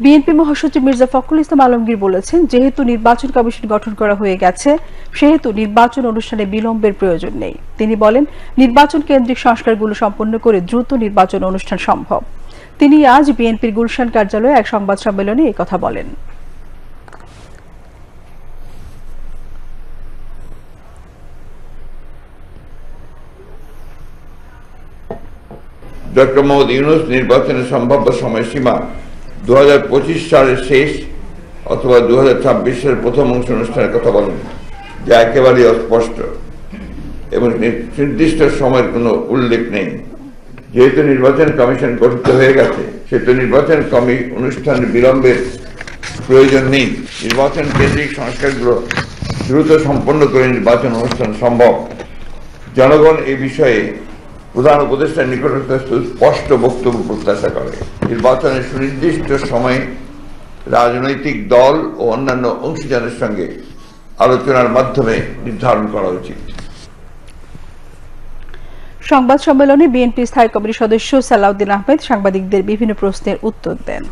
BNP মহাসচিব মির্জা ফখরুল ইসলাম আলমগীর বলেছেন, যেহেতু নির্বাচন কমিশন গঠন করা হয়ে গেছে, সেহেতু নির্বাচন অনুষ্ঠানে বিলম্বের প্রয়োজন নেই। তিনি বলেন, নির্বাচন কেন্দ্রিক সংস্কারগুলো সম্পন্ন করে দ্রুত নির্বাচন অনুষ্ঠান সম্ভব। তিনি আজ বিএনপির গুলশান কার্যালয়ে এক সংবাদ সম্মেলনে এই কথা বলেন। ডক্টর মোহাম্মদ ইউনূস নির্বাচনের সম্ভাব্য সময়সীমা 2025 সালের শেষ অথবা 2026 সালের প্রথম অংশ অনুষ্ঠানের কথা বলেন, যা একেবারেই অস্পষ্ট এবং নির্দিষ্ট সময়ের কোনো উল্লেখ নেই। যেহেতু নির্বাচন কমিশন গঠিত হয়ে গেছে, সেহেতু নির্বাচন অনুষ্ঠানের বিলম্বের প্রয়োজন নেই। নির্বাচন কেন্দ্রিক সংস্কারগুলো দ্রুত সম্পন্ন করে নির্বাচন অনুষ্ঠান সম্ভব। জনগণ এই বিষয়ে প্রধান উপদেষ্টার নিকটস্থ স্পষ্ট বক্তব্য প্রত্যাশা করে। নির্বাচনের সুনির্দিষ্ট সময়ে রাজনৈতিক দল ও অন্যান্য অংশীদারের সঙ্গে আলোচনার মাধ্যমে নির্ধারণ করা উচিত। সংবাদ সম্মেলনে বিএনপি স্থায়ী কমিটির সদস্য সালাউদ্দিন আহমেদ সাংবাদিকদের বিভিন্ন প্রশ্নের উত্তর দেন।